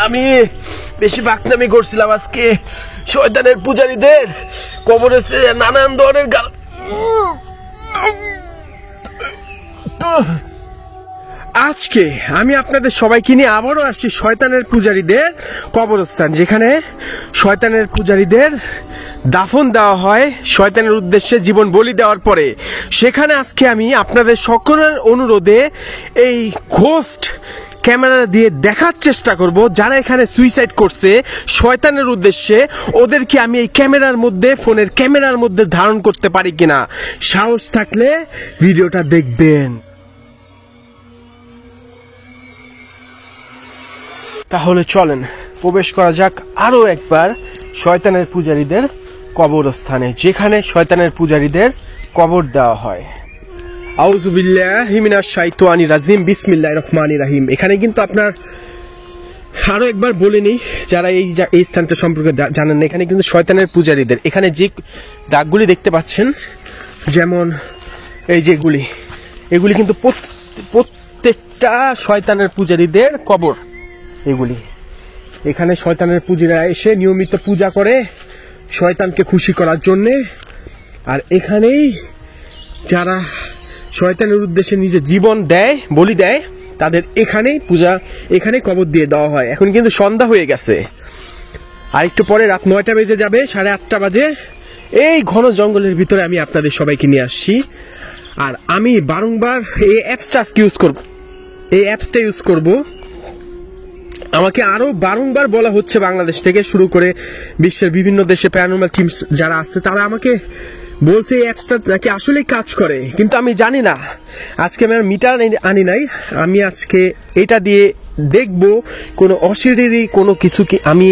আমি বেশি বাকনামি করছিলাম আজকে। শয়তানের পূজারীদের কবরে নানান ধরনের গাল। আজকে আমি আপনাদের সবাইকে নিয়ে আবারও আসছি শয়তানের পূজারীদের কবরস্থান, যেখানে শয়তানের পূজারীদের দাফন দেওয়া হয় শয়তানের উদ্দেশ্যে জীবন বলি দেওয়ার পরে। সেখানে আজকে আমি আপনাদের সকলের অনুরোধে এই ঘোস্ট ক্যামেরা দিয়ে দেখার চেষ্টা করব যারা এখানে সুইসাইড করছে শয়তানের উদ্দেশ্যে, ওদেরকে আমি এই ক্যামেরার মধ্যে, ফোনের ক্যামেরার মধ্যে ধারণ করতে পারি কিনা। সাহস থাকলে ভিডিওটা দেখবেন। তাহলে চলেন প্রবেশ করা যাক আরো একবার শয়তানের পূজারীদের কবরস্থানে, যেখানে শয়তানের পূজারীদের কবর দেওয়া হয়। আউযু বিল্লাহি মিনাশ শাইতানির রাজিম, বিসমিল্লাহির রহমানির রহিম। এখানে কিন্তু আপনার আরো একবার বলে নেই, যারা এই স্থানটা সম্পর্কে জানেন না, এখানে কিন্তু শয়তানের পূজারীদের, এখানে যে দাগগুলি দেখতে পাচ্ছেন, যেমন এই যেগুলি, এগুলি কিন্তু প্রত্যেকটা শয়তানের পূজারীদের কবর। এগুলি এখানে শয়তানের পূজারীরা এসে নিয়মিত পূজা করে শয়তানকে খুশি করার জন্যে। আর এখানেই যারা শয়তানের উদ্দেশ্যে নিজের জীবন দেয়, বলি দেয়, তাদের এখানেই পূজা, এখানে কবর দিয়ে দেওয়া হয়। এখন কিন্তু সন্ধ্যা হয়ে গেছে, আর একটু পরে রাত 9টা বেজে যাবে, 8:30 বাজে। এই ঘন জঙ্গলের ভিতরে আমি আপনাদের সবাইকে নিয়ে আসছি। আর আমি বারংবার এই অ্যাপসটা ইউজ করব। আমাকে আরো বারংবার বলা হচ্ছে, বাংলাদেশ থেকে শুরু করে বিশ্বের বিভিন্ন দেশে প্যারানর্মাল টিমস যারা আছে তারা আমাকে বলছে এই অ্যাপসটা নাকি আসলে কাজ করে, কিন্তু আমি জানি না। আজকে আমি মিটার আনি নাই, আমি আজকে এটা দিয়ে দেখবো কোনো অশরীরী কোনো কিছু কি আমি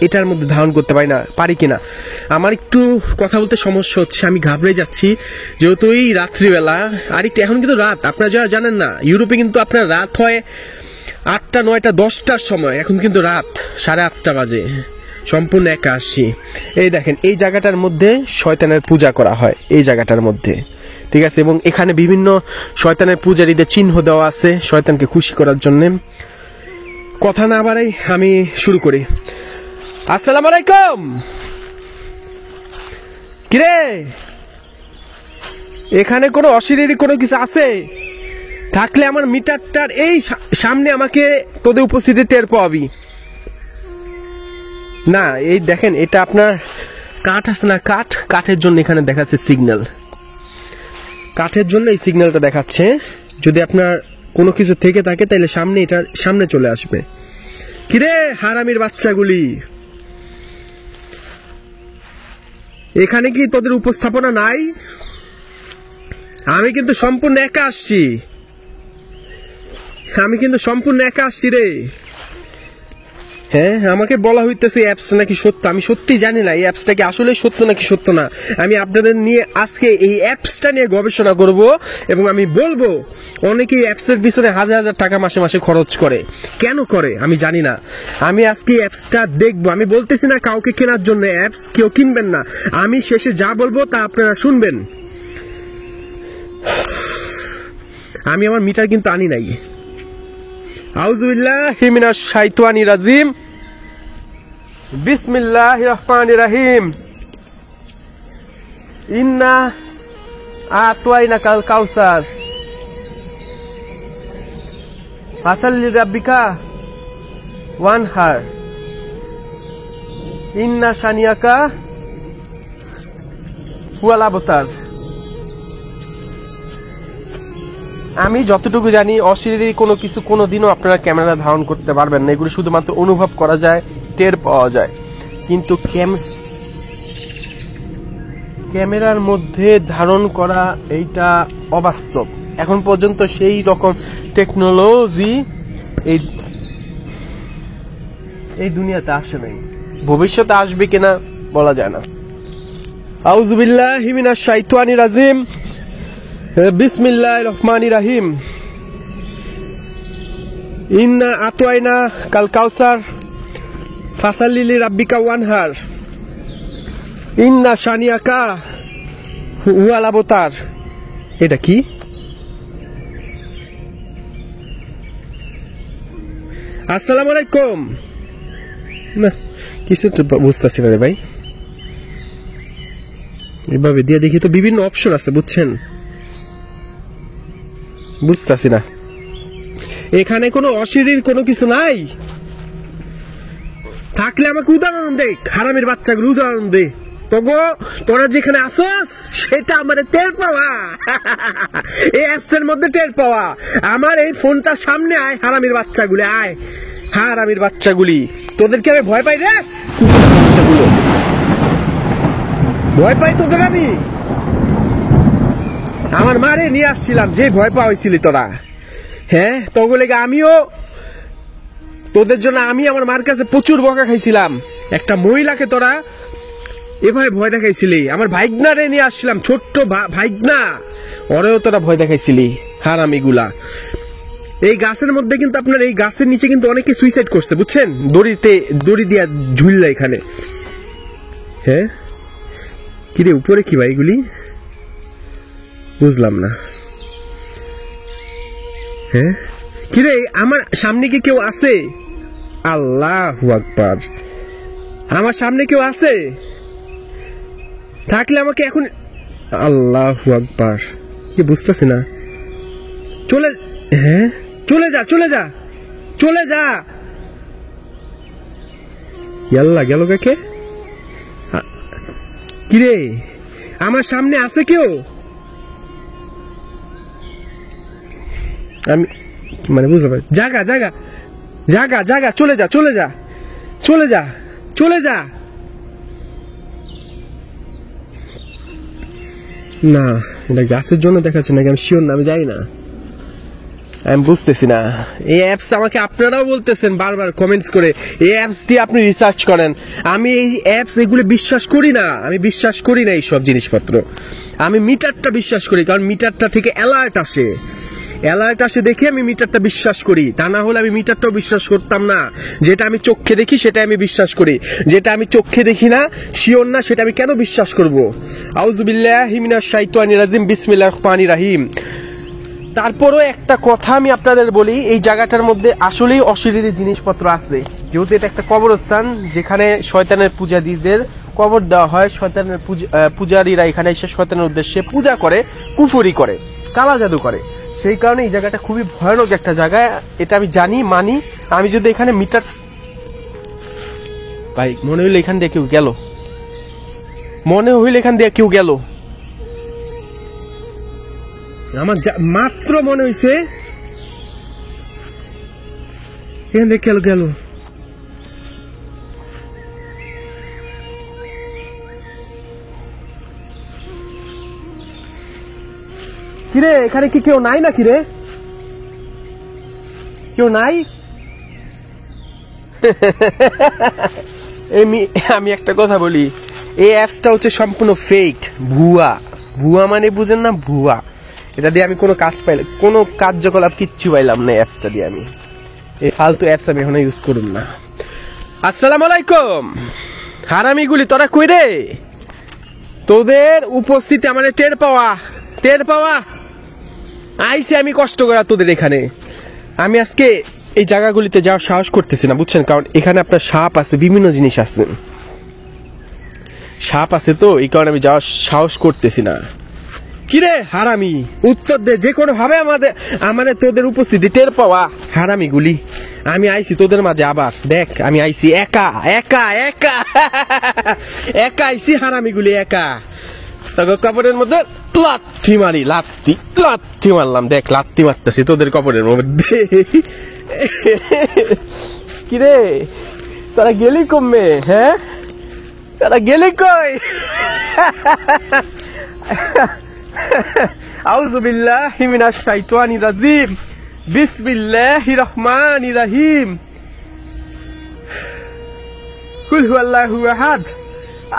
এটার মধ্যে ধারণ করতে পারি কিনা। আমার একটু কথা বলতে সমস্যা হচ্ছে, আমি ঘাবড়ে যাচ্ছি, যেহেতু এই রাত্রিবেলা। আর একটু এখন কিন্তু রাত, আপনারা যারা জানেন না, ইউরোপে কিন্তু আপনার রাত হয় 8টা, 9টা, 10টার সময়। এখন কিন্তু রাত 8:30 বাজে, সম্পূর্ণ একা আসছি। এই দেখেন, এই জায়গাটার মধ্যে শয়তানের পূজা করা হয়, এই জায়গাটার মধ্যে, ঠিক আছে। এবং এখানে বিভিন্ন শয়তানের পূজারীদের চিহ্ন দেওয়া আছে শয়তানকে খুশি করার জন্য। কথা না বাড়াই আমি শুরু করি। আসসালামু আলাইকুম। কিরে, এখানে কোনো অশরীরী কোনো কিছু আছে? থাকলে আমার মিটারটার এই সামনে আমাকে তোদের উপস্থিতি টের পাবি না। এই দেখেন, এটা আপনার কাঠ আছে না, কাঠের জন্য এখানে দেখাচ্ছে সিগন্যাল, কাঠের জন্য এই সিগন্যালটা দেখাচ্ছে। যদি আপনার কোনো কিছু থেকে থাকে তাহলে সামনে, এটার সামনে চলে আসবে। কিরে হারামির বাচ্চাগুলি, এখানে কি তোদের উপস্থাপনা নাই? আমি কিন্তু সম্পূর্ণ একা আসছি, রে। হ্যাঁ, আমাকে বলা হইতেছে অ্যাপস নাকি সত্য। আমি সত্যি জানি না এই অ্যাপসটা কি আসলে সত্য নাকি সত্য না। আমি আপনাদের নিয়ে আজকে এই অ্যাপসটা নিয়ে গবেষণা করব, এবং আমি বলবো অনেকেই অ্যাপসের পিছনে হাজার হাজার টাকা মাসে মাসে খরচ করে। কেন করে আমি জানি না। আমি আজকে অ্যাপসটা দেখবো। আমি বলতেছি না কাউকে কেনার জন্য অ্যাপস, কেউ কিনবেন না। আমি শেষে যা বলবো তা আপনারা শুনবেন। আমি আমার মিটার কিন্তু আনি নাই। আউযু বিল্লাহি মিনাশ শাইতানির রাজিম, বিসমিল্লাহির রহমানির রহিম। ইন্না আতাইনাকাল কাউসার ফাসাল্লি রাব্বিকা ওয়ানহার ইন্না শানিয়াকা হুয়াল আবতার। আমি যতটুকু জানি, অশরীরী কোনো কিছু কোনোদিনও আপনারা ক্যামেরা ধারণ করতে পারবেন না। এগুলো শুধুমাত্র অনুভব করা যায়, টের পাওয়া যায়। কিন্তু ক্যামেরার মধ্যে ধারণ করা এইটা অবাস্তব। এখন পর্যন্ত সেই রকম টেকনোলজি এই দুনিয়াতে আসে নাই। ভবিষ্যতে আসবে কিনা বলা যায় না। আউযু বিল্লাহি মিনাশ শাইতানির রাজিম, বিসমিল্লাহির রহমানির রহিম। ইন্না আতাইনা কাল কাউসার ফাসাল্লি লিরাব্বিকা ওয়ানহার ইন্না শানিয়াকা হুয়াল আবতার। এটা কি? আসসালামু আলাইকুম। না কিছু তো বুঝতেছি না রে ভাই, এভাবে দিয়ে দেখি তো বিভিন্ন অপশন আছে বুঝছেন, বুঝতেছি না এখানে কোনো অশিরির কোনো কিছু নাই। থাকলে আমাকে উদাহরণ দে, হারামির বাচ্চাগুলো উদাহরণ দে। তগো তোরা যেখানে আসস সেটা আমার টের পাওয়া, এই অ্যাপস এর মধ্যে টের পাওয়া। আমার এই ফোনটার সামনে আয়, হারামির বাচ্চাগুলি আয়, হারামির বাচ্চাগুলি। তোদেরকে আমি ভয় পাই রে, বাচ্চাগুলো ভয় পাই তোদের আমি। আমার মারে নিয়ে আসছিলাম, যে ভয় পাওয়া হয়েছিলি তোরা। হ্যাঁ তগুলো আমিও তোদের জন্য, আমি আমার মার কাছে প্রচুর বকা খাইছিলাম। একটা মহিলাকে তোরা এভাবে ভয় দেখাইছিলি, আমার ভাইগনা রে নিয়ে আসছিলাম, ছোট্ট ভাইগনা, ওরেও তোরা ভয় দেখাইছিলি হারামিগুলা। এই গাছের মধ্যে কিন্তু আপনার, এই গাছের নিচে কিন্তু অনেকে সুইসাইড করছে বুঝছেন, দড়ি দিয়া ঝুললা এখানে। হ্যাঁ কিরে উপরে কি ভাই এগুলি বুঝলাম না। হ্যাঁ কিরে আমার সামনে কি কেউ আছে? আল্লাহু আকবার, আমার সামনে কেউ আছে? থাকলে আমাকে এখন, আল্লাহু আকবার, কি বুঝতেছি না। চলে, হ্যাঁ চলে যা চলে যা চলে যা। ইয়াল্লা গেল কাকে? কিরে আমার সামনে আছে কেউ? আমি মানে বুঝতে পারি, জাগা জাগা জাগা জাগা, চলে যা চলে যা চলে যা চলে যা। না এটা গাছের জন্য দেখাচ্ছে নাকি আমি শিওর না, আমি যাই না, আমি বুঝতেছি না। এই অ্যাপস আমাকে আপনারাও বলতেছেন বারবার কমেন্টস করে, এই অ্যাপস দিয়ে আপনি রিসার্চ করেন। আমি এই অ্যাপস এগুলো বিশ্বাস করি না, আমি বিশ্বাস করি না এইসব জিনিসপত্র। আমি মিটারটা বিশ্বাস করি, কারণ মিটারটা থেকে অ্যালার্ট আসে, অ্যালার্ট আসে দেখে আমি মিটারটা বিশ্বাস করি। তা না হলে আমি মিটারটাও বিশ্বাস করতাম না। যেটা আমি চোখে দেখি সেটা আমি বিশ্বাস করি, যেটা আমি চোখে দেখি না, শিওর না, সেটা আমি কেন বিশ্বাস করব? আউযু বিল্লাহি মিনাশ শাইতানির রাজিম, বিসমিল্লাহির রহমানির রহিম। তারপরও একটা কথা আমি আপনাদের বলি, এই জায়গাটার মধ্যে আসলেই অশরীরী জিনিসপত্র আছে। যেহেতু এটা একটা কবরস্থান, যেখানে শয়তানের পূজারীদের কবর দেওয়া হয়, শয়তানের পূজারীরা এখানে এসে শয়তানের উদ্দেশ্যে পূজা করে, কুফরি করে, কালা জাদু করে। সেই কারণে এই জায়গাটা খুবই ভয়ানক একটা জায়গা, এটা আমি জানি, মানি। আমি যদি এখানে মিটার, ভাই মনে হইলে এখান দিয়ে কেউ গেল, মনে হইলে এখান দিয়ে কেউ গেল, আমার মাত্র মনে হইছে এখান দিয়ে কেউ গেল। কিরে এখানে কি কেউ নাই নাকি রে? কেউ নাই? আমি একটা কথা বলি, এই অ্যাপসটা হচ্ছে সম্পূর্ণ ফেক, ভুয়া। ভুয়া মানে বুঝেন না, ভুয়া। এটা দিয়ে আমি কোনো কাজ পাইলাম, কোনো কার্যকলাপ কিচ্ছু পাইলাম না অ্যাপসটা দিয়ে। আমি এই ফালতু অ্যাপস আমি এখন ইউজ করুন না। আসসালামু আলাইকুম। হারামিগুলি তোরা কই রে? তোদের উপস্থিতি আমার টের পাওয়া আইসে আমি কষ্ট করা তোদের এখানে। আমি আজকে এই জায়গাগুলিতে যাওয়ার সাহস করতেছি না বুঝছেন, কারণ এখানে আপনার সাপ আছে, বিভিন্ন জিনিস আছে, সাপ আছে, তো এই কারণে আমি যাওয়ার সাহস করতেছি না। কিরে হারামি উত্তর দে, যে কোনো ভাবে আমাদের তোদের উপস্থিতি টের পাওয়া হারামিগুলি। আমি আইছি তোদের মাঝে আবার, দেখ আমি আইছি একা একা একা একা আইছি হারামিগুলি একা। কবরের মধ্যে লাথি মারি, লাথি মারলাম, দেখ লাথি মারতেছি তোদের কবরের মধ্যে। কিরে তোরা গেলি কমবে? হ্যাঁ তোরা গেলি কই? আউযু বিল্লাহি মিনাশ শাইতানির রাজিম, বিসমিল্লাহির রহমানির রহিম। কুল হুয়াল্লাহু আহাদ,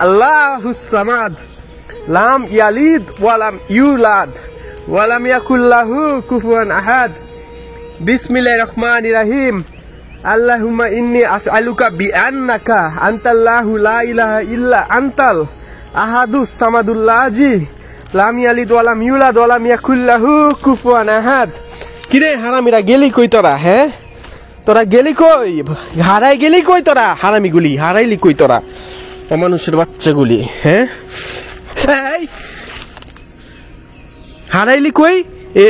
আল্লাহুস সামাদ, লাম ইয়ালিদ ওয়ালাম ইউলাদ ওয়ালাম ইয়াকুল লাহু কুফুয়ান আহাদ। বিসমিল্লাহির রহমানির রহিম। আল্লাহুম্মা ইন্নী আসআলুকা বিআন্নাকা আনতাল্লাহু লা ইলাহা ইল্লা আনতাল আহাদুস সামাদুল্লাহি লাম ইয়ালিদ ওয়ালাম ইউলাদ ওয়ালাম ইয়াকুল লাহু কুফুয়ান আহাদ। কিরে হারামিরা গেলি কই তোরা? হ্যাঁ তোরা গেলি কই? হারাই গেলি কই তোরা? হারামি গুলি হারাইলি কই তোরা? অমানুষের বাচ্চাগুলি, হ্যাঁ হারাইলি কই? এ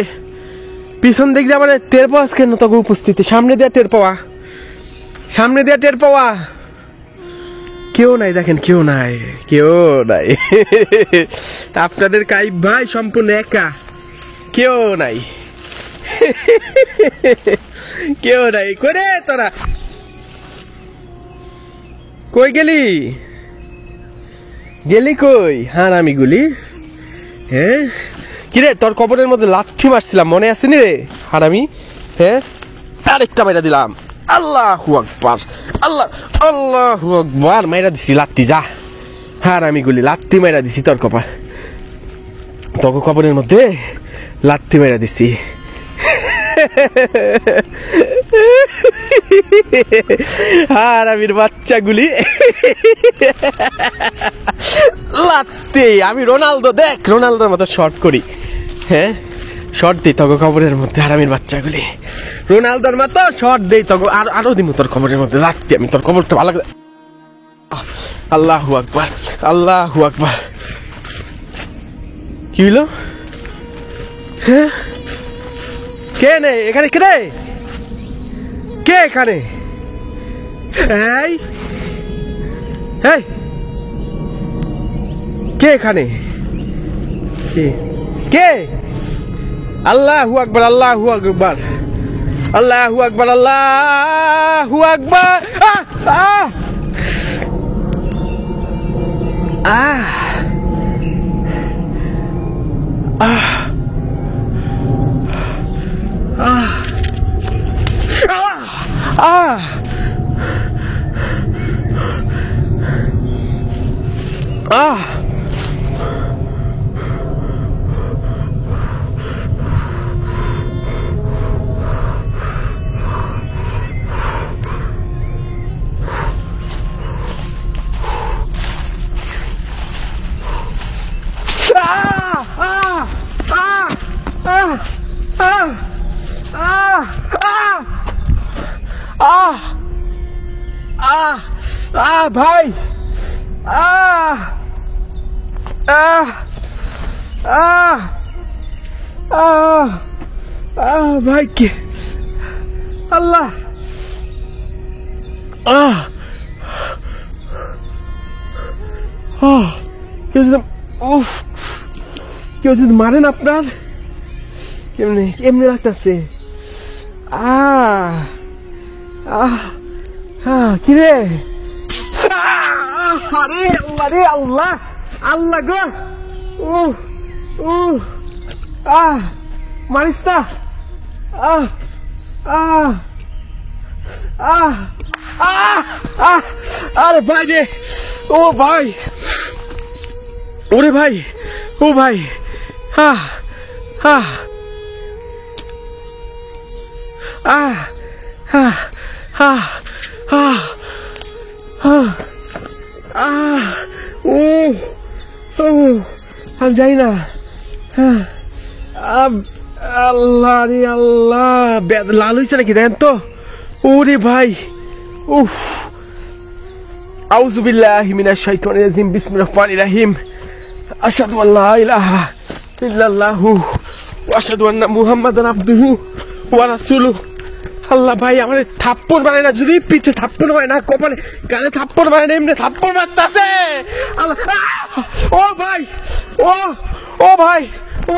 পিছন দিক দিয়ে আবার টের পাওয়াস কেন? তোকে উপস্থিতি সামনে দিয়ে টের পাওয়া, সামনে দিয়ে টের পাওয়া। কেউ নাই, দেখেন কেউ নাই, কেউ নাই। আপনাদের কাইব ভাই সম্পূর্ণ একা, কেউ নাই, কেউ নাই। করে তোরা কই গেলি? গেলি কই হারামি গুলি? হ্যাঁ কিরে, তোর কবরের মধ্যে লাথি মারছিলাম, মনে আছে নি রে হারামি? হ্যাঁ আরেকটা মেরা দিলাম। আল্লাহু আকবার, আল্লাহ আল্লাহু আকবার, মেরা দিছি লাত্তি। যা হারামি গুলি, লাত্তি মেরা দিছি তোর কপাল, তোর কবরের মধ্যে লাত্তি মেরা দিছি। হারামির বাচ্চাগুলি লাত্তি। আমি রোনালদো, দেখ রোনালদোর মতো শর্ট করি, হ্যাঁ শর্ট দিই তোকে কবরের মধ্যে। হারামির বাচ্চাগুলি রোনালদোর মতো শর্ট দেই তোকে, আরো দিমু তোর কবরের মধ্যে লাত্তি। আমি তোর কবরটা ভালো করে। আল্লাহু আকবার, আল্লাহু আকবার। কি হইল? হ্যাঁ কে নে এখানে? কে রে? কে এখানে? এই এই কে এখানে? কে? আল্লাহু আকবার, আল্লাহু আকবার, আল্লাহু আকবার, আল্লাহু আকবার। ভাই ভাই কে? আল্লাহ কেউ যদি কেউ যদি মারেন আপনার, এমনি এমনি লাগতেছে। কিরে? আরে আরে আল্লাহ, আল্লাহ গো, মারিস না। আরে ভাই রে, ও ভাই, ওরে ভাই, ও ভাই, আমি যাই না। আল্লাহ রে আল্লাহ, লাল হয়েছে নাকি দেখেন তো। ওরে ভাই, উফ, আউযু বিল্লাহি মিনাশ শাইতানির রাজিম, বিসমিল্লাহির রহমানির রহিম, আশহাদু আল্লা ইলাহা ইল্লাল্লাহু ওয়া আশহাদু আন্না মুহাম্মাদান আবদুহু ওয়া রাসূলুহু। আল্লাহ ভাই আমার থাপ্পড় মারে না, যদি পিছে থাপ্পড় মারে না, কপালে গালে থাপ্পড় মারে না, এমনি থাপ্পড় মারতাছে। আল্লাহ, ও ভাই, ও ভাই, ও